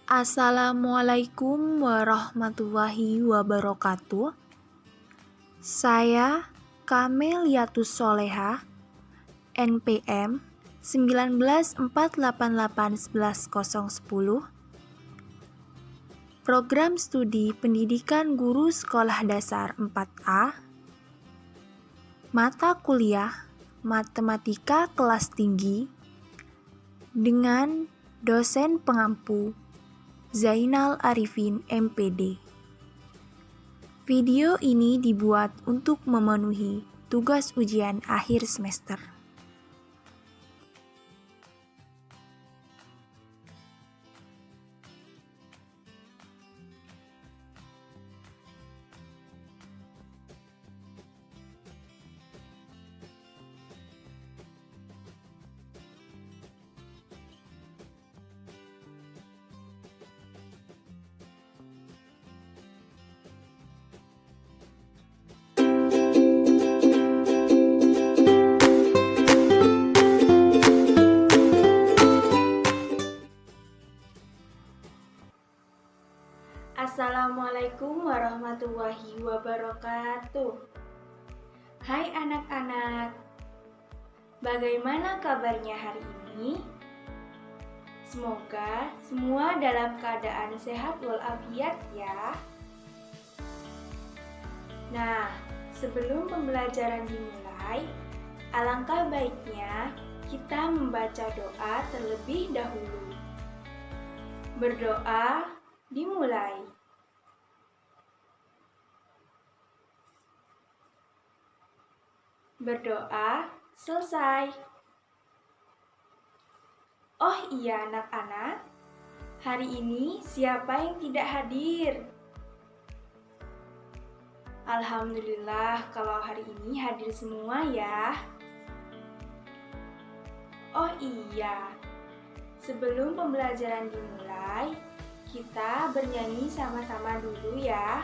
Assalamualaikum warahmatullahi wabarakatuh. Saya Kameliatus Solehah, NPM 1948811010, Program Studi Pendidikan Guru Sekolah Dasar 4A, Mata Kuliah Matematika Kelas Tinggi, dengan dosen pengampu Zainal Arifin MPD. Video ini dibuat untuk memenuhi tugas ujian akhir semester. Assalamualaikum warahmatullahi wabarakatuh. Hai anak-anak, bagaimana kabarnya hari ini? Semoga semua dalam keadaan sehat walafiat ya. Nah, sebelum pembelajaran dimulai, alangkah baiknya kita membaca doa terlebih dahulu. Berdoa dimulai. Berdoa selesai. Oh iya anak-anak, hari ini siapa yang tidak hadir? Alhamdulillah kalau hari ini hadir semua ya. Oh iya, sebelum pembelajaran dimulai, kita bernyanyi sama-sama dulu ya,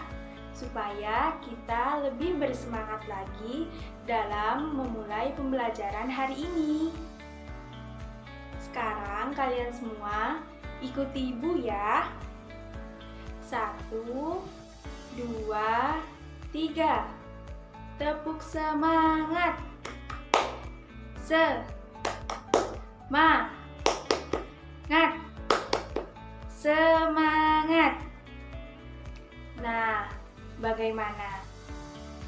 supaya kita lebih bersemangat lagi dalam memulai pembelajaran hari ini. Sekarang kalian semua ikuti ibu ya. 1, 2, 3. Tepuk semangat. Semangat. Semangat. Nah, bagaimana?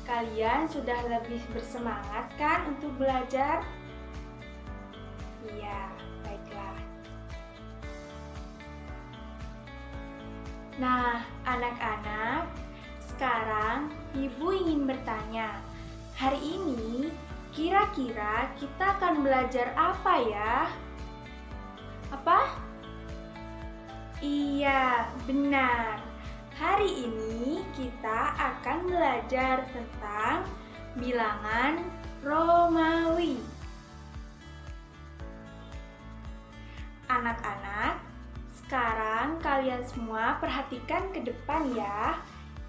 Kalian sudah lebih bersemangat kan untuk belajar? Iya, baiklah. Nah, anak-anak, sekarang Ibu ingin bertanya, hari ini kira-kira kita akan belajar apa ya? Apa? Iya, benar. Hari ini kita akan belajar tentang bilangan Romawi. Anak-anak, sekarang kalian semua perhatikan ke depan ya.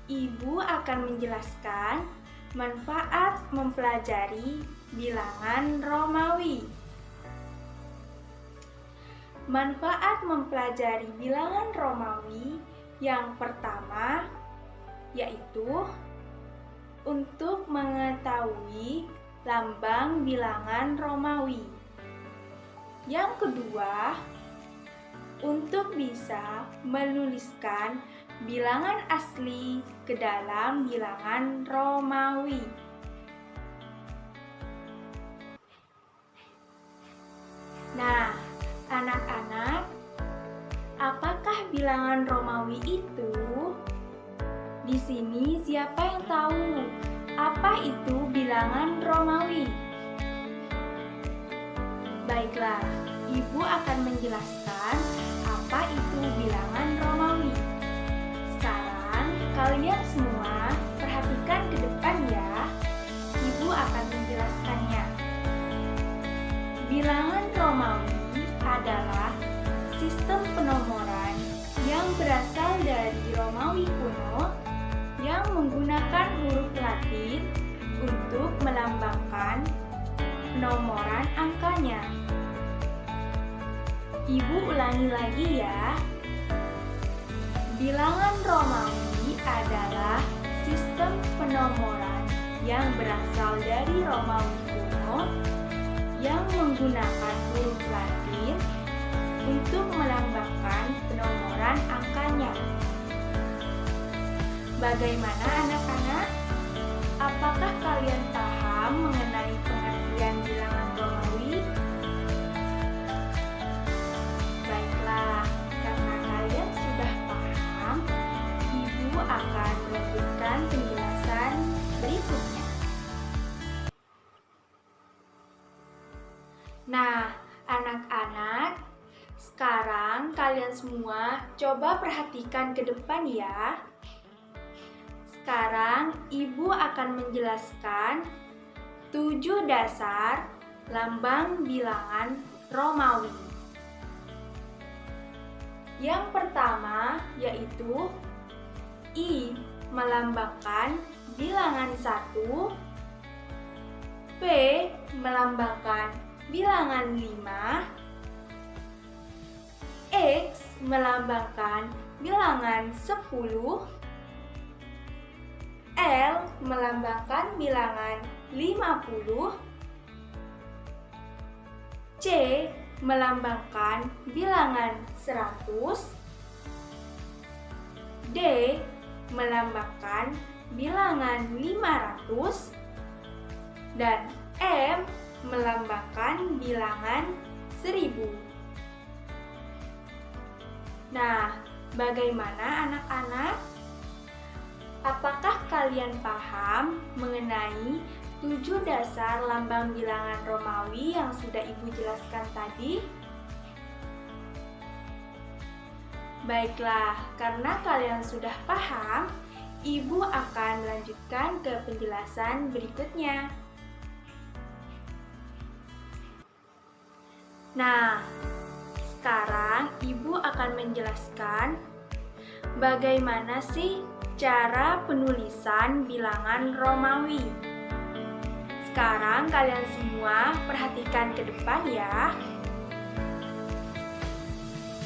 Ibu akan menjelaskan manfaat mempelajari bilangan Romawi. Manfaat mempelajari bilangan Romawi yang pertama yaitu untuk mengetahui lambang bilangan Romawi. Yang kedua, untuk bisa menuliskan bilangan asli ke dalam bilangan Romawi. Nah, anak-anak, apakah bilangan Romawi itu? Di sini siapa yang tahu apa itu bilangan Romawi? Baiklah, Ibu akan menjelaskan apa itu bilangan Romawi. Sekarang kalian semua perhatikan ke depan ya. Ibu akan menjelaskannya. Bilangan Romawi adalah sistem penomoran yang berasal dari Romawi kuno yang menggunakan huruf Latin untuk melambangkan penomoran angkanya. Ibu ulangi lagi ya. Bilangan Romawi adalah sistem penomoran yang berasal dari Romawi kuno yang menggunakan huruf Latin untuk melambangkan penomoran angkanya. Bagaimana anak-anak? Apakah kalian paham mengenai pengertian bilangan Romawi? Baiklah, karena kalian sudah paham, Ibu akan melanjutkan penjelasan berikutnya. Nah, anak-anak, sekarang kalian semua coba perhatikan ke depan ya. Sekarang Ibu akan menjelaskan 7 dasar lambang bilangan Romawi. Yang pertama yaitu I melambangkan bilangan 1, P melambangkan bilangan 5, X melambangkan bilangan 10, L melambangkan bilangan 50, C melambangkan bilangan 100, D melambangkan bilangan 500, dan M melambangkan bilangan 1000. Nah, bagaimana anak-anak? Apakah kalian paham mengenai 7 dasar lambang bilangan Romawi yang sudah Ibu jelaskan tadi? Baiklah, karena kalian sudah paham, Ibu akan melanjutkan ke penjelasan berikutnya. Nah, sekarang Ibu akan menjelaskan bagaimana sih cara penulisan bilangan Romawi. Sekarang kalian semua perhatikan ke depan ya.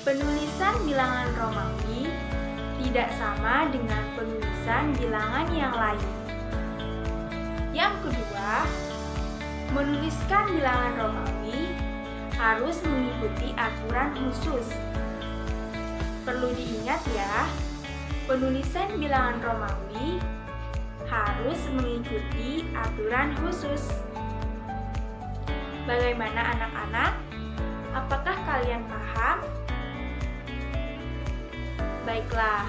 Penulisan bilangan Romawi tidak sama dengan penulisan bilangan yang lain. Yang kedua, menuliskan bilangan Romawi harus mengikuti aturan khusus. Perlu diingat ya, penulisan bilangan Romawi harus mengikuti aturan khusus. Bagaimana anak-anak? Apakah kalian paham? Baiklah,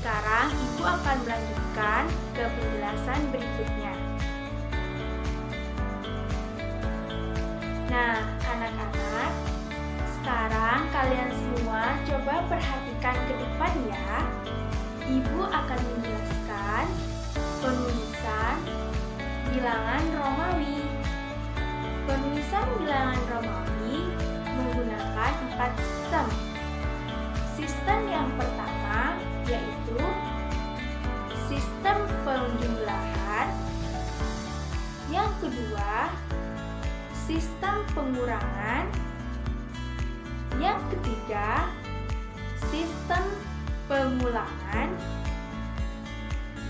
sekarang Ibu akan melanjutkan ke penjelasan berikutnya. Nah, anak-anak, sekarang kalian semua coba perhatikan ke depan ya. Ibu akan menjelaskan penulisan bilangan Romawi. Penulisan bilangan Romawi menggunakan 4 sistem. Sistem yang pertama yaitu sistem penjumlahan. Yang kedua, sistem pengurangan. Yang ketiga, sistem pengulangan.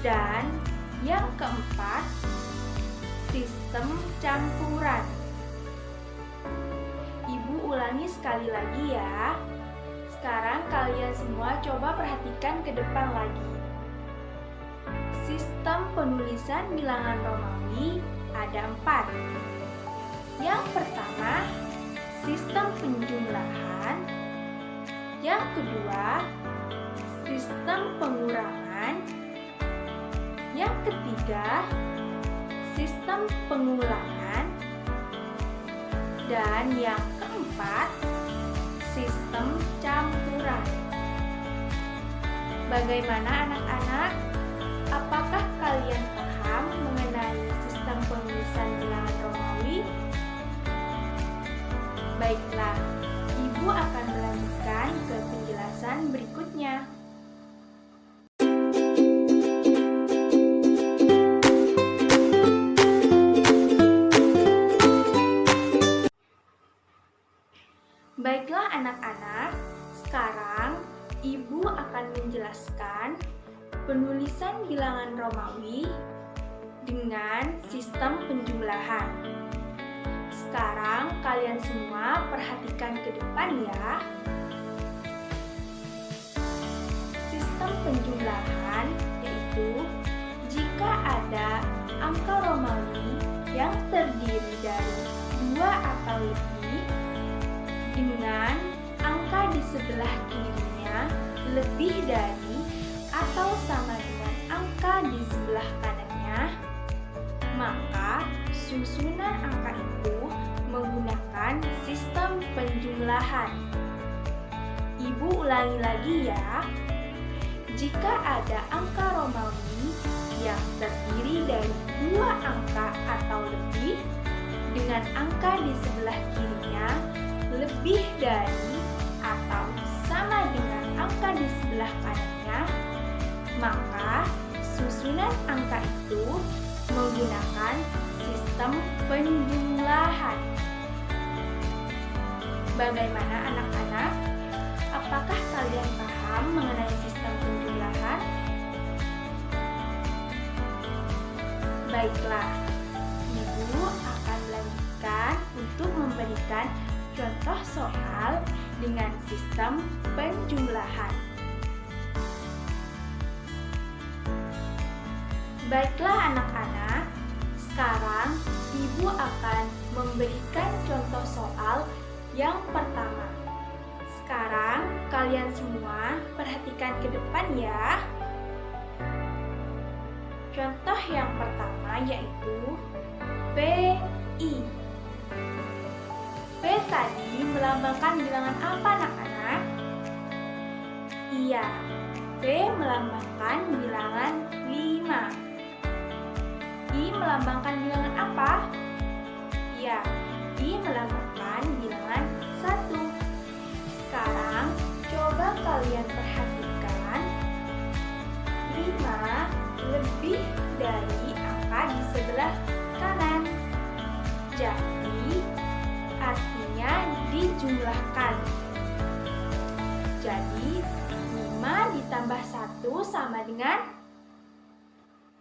Dan yang keempat, sistem campuran. Ibu ulangi sekali lagi ya. Sekarang kalian semua coba perhatikan ke depan lagi. Sistem penulisan bilangan Romawi ada 4. Yang pertama, sistem penjumlahan. Yang kedua, sistem pengurangan. Yang ketiga, sistem pengulangan. Dan yang keempat, sistem campuran. Bagaimana anak-anak? Apakah kalian paham mengenai sistem penulisan bilangan Romawi? Baiklah, Ibu akan melanjutkan ke penjelasan berikutnya. Baiklah anak-anak, sekarang Ibu akan menjelaskan penulisan bilangan Romawi dengan sistem penjumlahan. Sekarang kalian semua perhatikan ke depan ya. Sistem penjumlahan yaitu jika ada angka Romawi yang terdiri dari 2 atau lebih dengan angka di sebelah kirinya lebih dari atau sama dengan angka di sebelah kanannya, maka susunan angka itu menggunakan sistem penjumlahan. Ibu ulangi lagi ya. Jika ada angka Romawi yang terdiri dari 2 angka atau lebih dengan angka di sebelah kirinya lebih dari atau sama dengan angka di sebelah kanannya, maka susunan angka itu menggunakan sistem penjumlahan. Bagaimana anak-anak? Apakah kalian paham mengenai sistem penjumlahan? Baiklah, Ibu akan melanjutkan untuk memberikan contoh soal dengan sistem penjumlahan. Baiklah anak-anak, sekarang Ibu akan memberikan contoh soal yang pertama. Sekarang kalian semua perhatikan ke depan ya. Contoh yang pertama yaitu PI. P tadi melambangkan bilangan apa anak-anak? Iya, P melambangkan bilangan 5. I melambangkan bilangan apa? Iya, I melambangkan bilangan 1. Sekarang coba kalian perhatikan 5 lebih dari angka di sebelah kanan. Jadi artinya dijumlahkan. Jadi 5 ditambah 1 sama dengan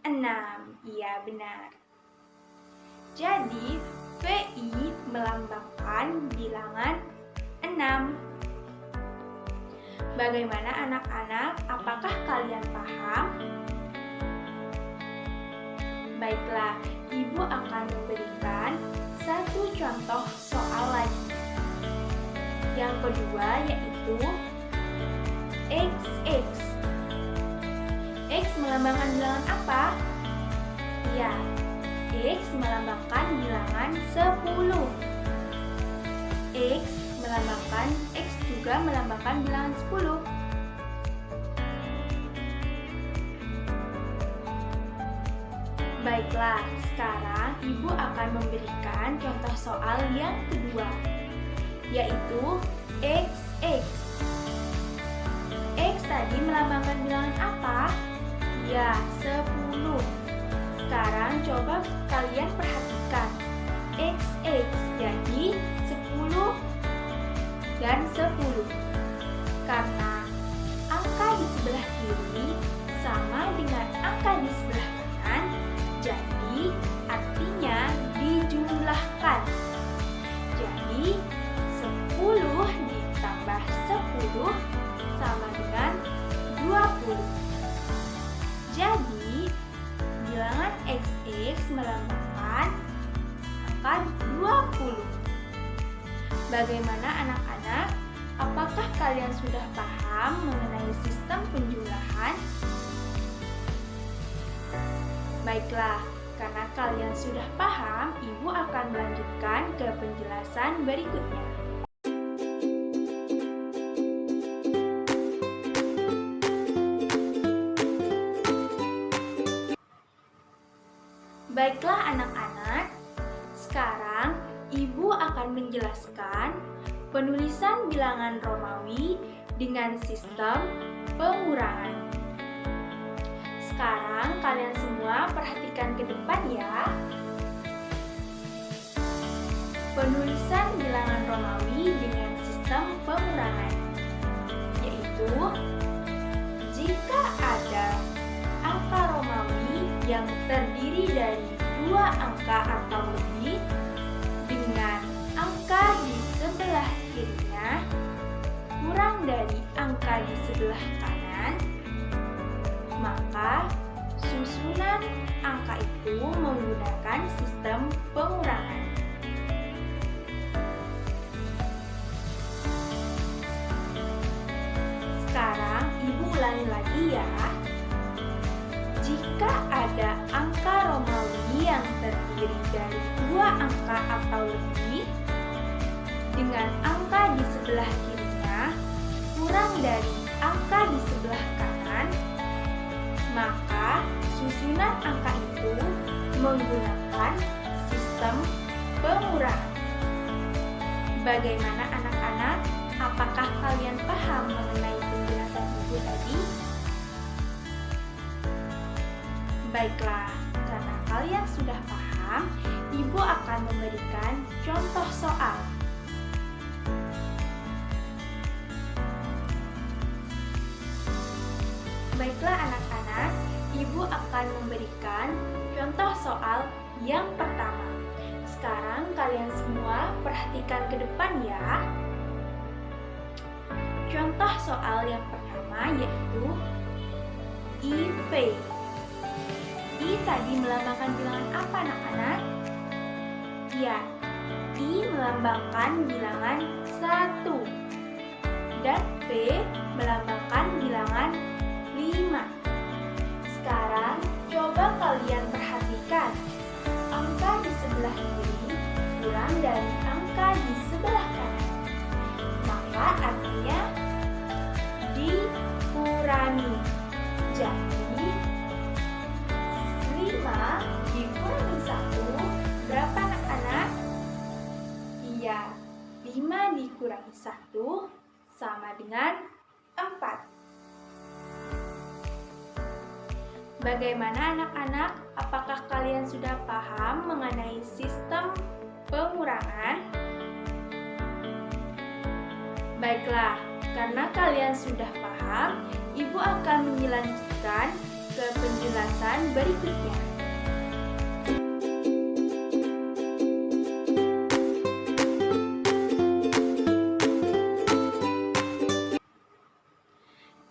6. Iya benar. Jadi PI melambangkan bilangan 6. Bagaimana anak-anak? Apakah kalian paham? Baiklah, Ibu akan memberikan satu contoh soal lagi. Yang kedua yaitu XX. X melambangkan bilangan apa? Ya, X melambangkan bilangan 10. X juga melambangkan bilangan 10. Baiklah, sekarang Ibu akan memberikan contoh soal yang kedua, yaitu XX. X tadi melambangkan bilangan apa? Ya, 10. Sekarang coba kalian perhatikan. XX jadi 10 dan 10. Karena angka di sebelah kiri sama dengan angka di sebelah kanan, jadi artinya dijumlahkan. Jadi 10 ditambah 10 sama dengan 20. Jadi bilangan XX melambangkan angka 20. Bagaimana anak-anak? Apakah kalian sudah paham mengenai sistem penjumlahan? Baiklah, karena kalian sudah paham, Ibu akan melanjutkan ke penjelasan berikutnya. Baiklah anak-anak, sekarang Ibu akan menjelaskan penulisan bilangan Romawi dengan sistem pengurangan. Sekarang kalian semua perhatikan ke depan ya. Penulisan bilangan Romawi dengan sistem pengurangan, yaitu dari dua angka atau lebih dengan angka di sebelah kirinya kurang dari angka di sebelah kanan, maka susunan angka itu menggunakan sistem pengurangan. Sekarang Ibu ulangi lagi ya. Jika ada angka Romawi yang terdiri dari dua angka atau lebih dengan angka di sebelah kirinya kurang dari angka di sebelah kanan, maka susunan angka itu menggunakan sistem pengurangan. Bagaimana anak-anak? Apakah kalian paham mengenai penjelasan Ibu tadi? Baiklah, karena kalian sudah paham, Ibu akan memberikan contoh soal. Baiklah anak-anak, Ibu akan memberikan contoh soal yang pertama. Sekarang kalian semua perhatikan ke depan ya. Contoh soal yang pertama yaitu IV. I tadi melambangkan bilangan apa anak-anak? Ya, I melambangkan bilangan 1 dan V melambangkan bilangan 5. Sekarang coba kalian perhatikan angka di sebelah kiri kurang dari angka di sebelah kanan, maka artinya dikurangi. Jadi 5 dikurangi 1 berapa anak-anak? Iya, 5 dikurangi 1 sama dengan 4. Bagaimana anak-anak? Apakah kalian sudah paham mengenai sistem pengurangan? Baiklah, karena kalian sudah paham, Ibu akan melanjutkan ke penjelasan berikutnya.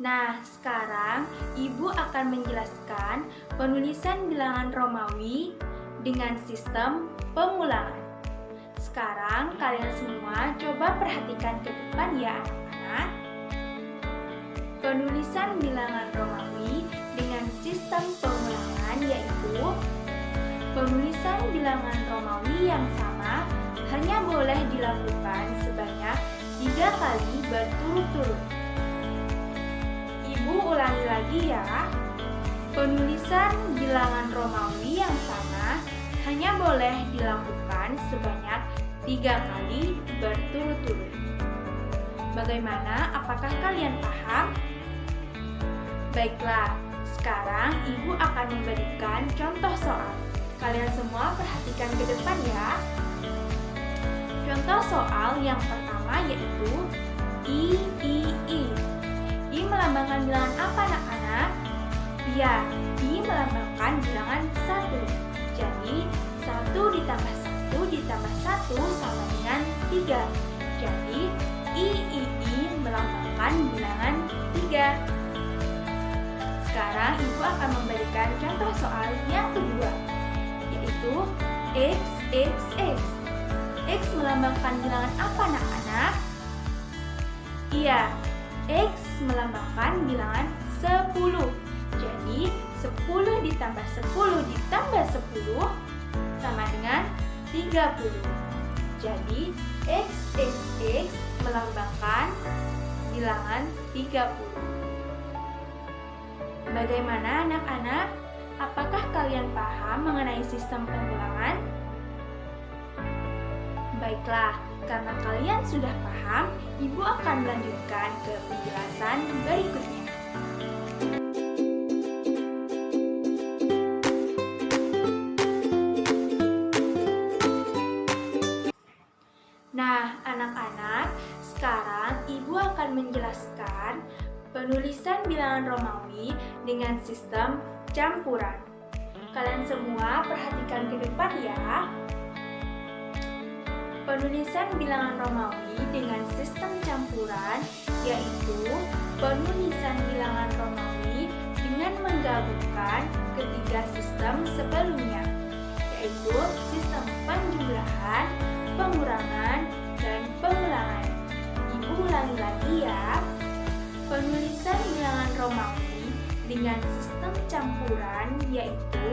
Nah, sekarang Ibu akan menjelaskan penulisan bilangan Romawi dengan sistem pengulangan. Sekarang kalian semua coba perhatikan ke depan ya anak-anak. Penulisan bilangan Romawi dengan sistem pengulangan yaitu penulisan bilangan Romawi yang sama hanya boleh dilakukan sebanyak 3 kali berturut-turut. Ibu ulangi lagi ya. Penulisan bilangan Romawi yang sama hanya boleh dilakukan sebanyak 3 kali berturut-turut. Bagaimana? Apakah kalian paham? Baiklah, sekarang Ibu akan memberikan contoh soal. Kalian semua perhatikan ke depan ya. Contoh soal yang pertama yaitu I. I melambangkan bilangan apa anak-anak? Ya, I melambangkan bilangan 1. Jadi, 1 ditambah 1 ditambah 1 sama dengan 3. Jadi, I melambangkan bilangan 3. Sekarang Ibu akan memberikan contoh soal yang kedua, yaitu X. X melambangkan bilangan apa anak-anak? Iya, X melambangkan bilangan 10. Jadi, 10 ditambah 10 ditambah 10 sama dengan 30. Jadi, X melambangkan bilangan 30. Bagaimana anak-anak? Apakah kalian paham mengenai sistem pengulangan? Baiklah, karena kalian sudah paham, Ibu akan melanjutkan ke penjelasan berikutnya. Nah, anak-anak, sekarang Ibu akan menjelaskan penulisan bilangan Romawi dengan sistem campuran. Kalian semua perhatikan ke depan ya. Penulisan bilangan Romawi dengan sistem campuran yaitu penulisan bilangan Romawi dengan menggabungkan ketiga sistem sebelumnya, yaitu sistem penjumlahan, pengurangan, dan pengulangan. Ibu ulangi lagi ya. Penulisan bilangan Romawi dengan sistem campuran yaitu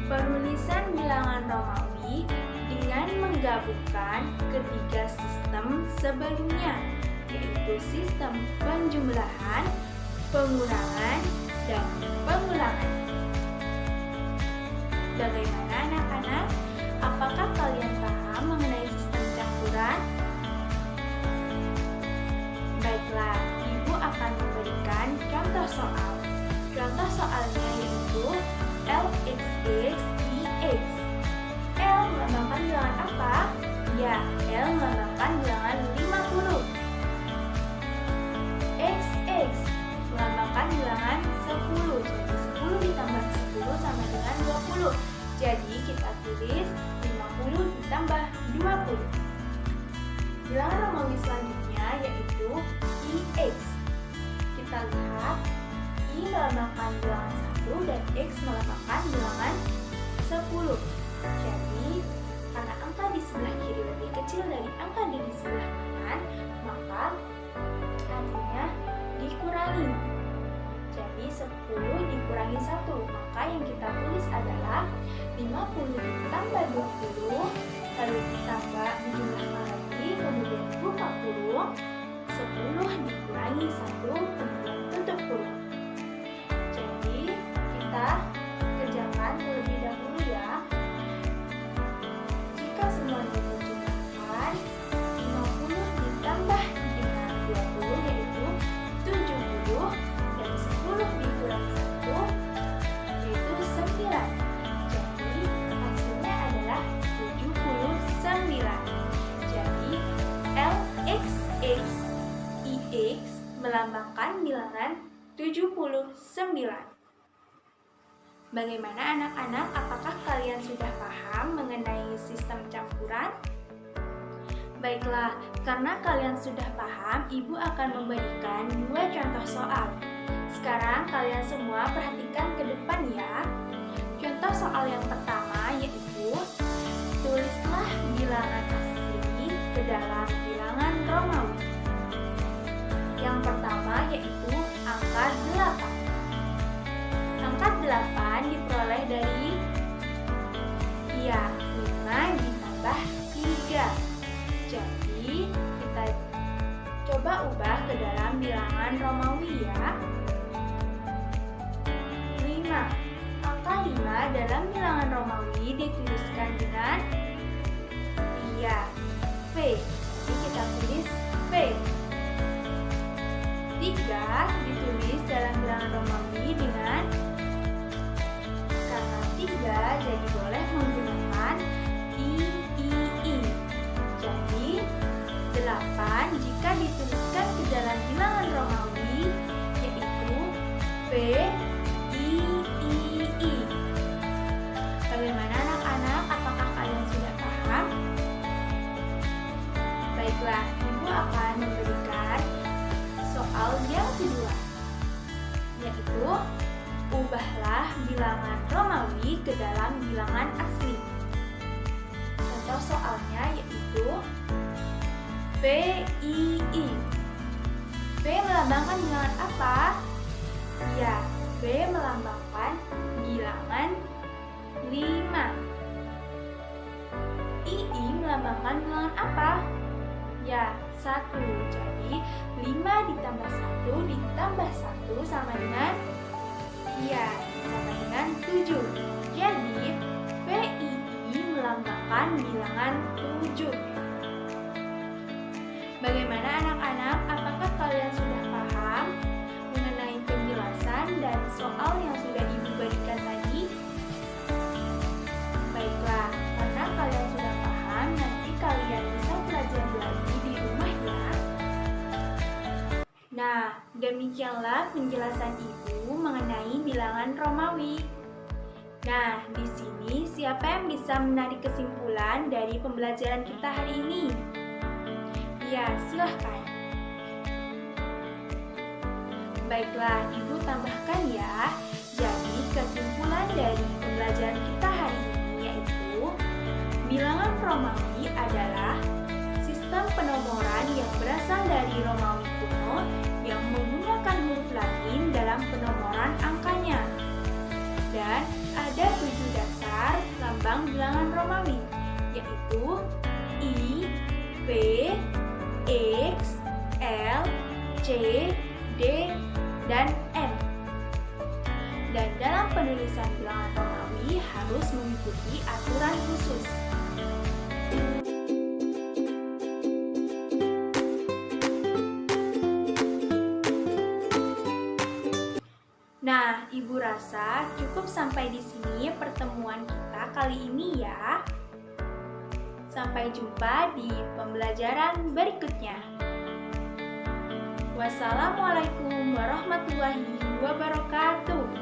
penulisan bilangan Romawi dengan menggabungkan ketiga sistem sebelumnya, yaitu sistem penjumlahan, pengurangan, dan pengulangan. Bagaimana anak-anak? Apakah kalian paham mengenai sistem campuran? Baiklah, Ibu akan memberikan contoh soal. Contoh soalnya yaitu LXX, EX. L melambangkan bilangan apa? Ya, L melambangkan bilangan 50. XX melambangkan bilangan 10. Jadi 10 ditambah 10 sama dengan 20. Jadi kita tulis 50 ditambah 20. Bilangan Romawi selanjutnya yaitu IX. Kita lihat I melambangkan bilangan 1 dan X melambangkan bilangan 10. Jadi, karena angka di sebelah kiri lebih kecil dari angka di sebelah kanan, maka artinya dikurangi. Jadi 10 dikurangi 1, maka yang kita tulis adalah 50 ditambah 20, lalu ditambah dijumlahkan lagi, kemudian buka kurung, 10 dikurangi 1, kemudian tutup kurung. Jadi kita kerjakan terlebih dahulu ya. Jika semuanya dijumlahkan, 50 ditambah dengan 20 yaitu 70, dan 10 dikurangi 1 yaitu 9. Jadi hasilnya adalah 79. Jadi LXX IX melambangkan bilangan 79. Bagaimana anak-anak? Apakah kalian sudah paham mengenai sistem campuran? Baiklah, karena kalian sudah paham, Ibu akan memberikan 2 contoh soal. Sekarang kalian semua perhatikan ke depan ya. Contoh soal yang pertama yaitu tulislah bilangan asli ke dalam bilangan Romawi. Yang pertama yaitu angka 8. Angka 8 diperoleh dari 5 ditambah 3. Jadi kita coba ubah ke dalam bilangan Romawi ya. 5. Angka 5 dalam bilangan Romawi dituliskan dengan V. Jadi kita tulis V. 3 ditulis dalam bilangan Romawi dengan kata 3, jadi boleh menggunakan I. Jadi 8 jika dituliskan ke dalam bilangan Romawi yaitu V I. Bagaimana anak-anak? Apakah kalian sudah paham? Baiklah, Ibu akan memberikan soal yang kedua, yaitu ubahlah bilangan Romawi ke dalam bilangan asli. Contoh soalnya yaitu VII. V melambangkan bilangan apa? Ya, V melambangkan bilangan 5. II melambangkan bilangan apa? Ya, 1. Jadi 5 ditambah 1 ditambah 1 sama dengan sama dengan 7. Jadi VII melambangkan bilangan 7. Bagaimana anak-anak? Apakah kalian sudah paham mengenai penjelasan dan soal yang sudah Ibu berikan tadi? Baiklah, karena kalian sudah paham, nanti kalian bisa pelajari lagi di rumah ya. Nah, demikianlah penjelasan Ibu mengenai bilangan Romawi. Nah, di sini siapa yang bisa menarik kesimpulan dari pembelajaran kita hari ini? Ya, silahkan. Baiklah, Ibu tambahkan ya. Jadi, kesimpulan dari pembelajaran kita hari ini yaitu bilangan Romawi adalah sistem penomoran yang berasal dari Romawi kuno yang menggunakan huruf Latin dalam penomoran angkanya. Dan ada 7 dasar lambang bilangan Romawi, yaitu I, P, X, L, C, D, dan M. Dan dalam penulisan bilangan Romawi harus mengikuti aturan khusus. Nah, Ibu rasa cukup sampai di sini pertemuan kita kali ini ya. Sampai jumpa di pembelajaran berikutnya. Wassalamualaikum warahmatullahi wabarakatuh.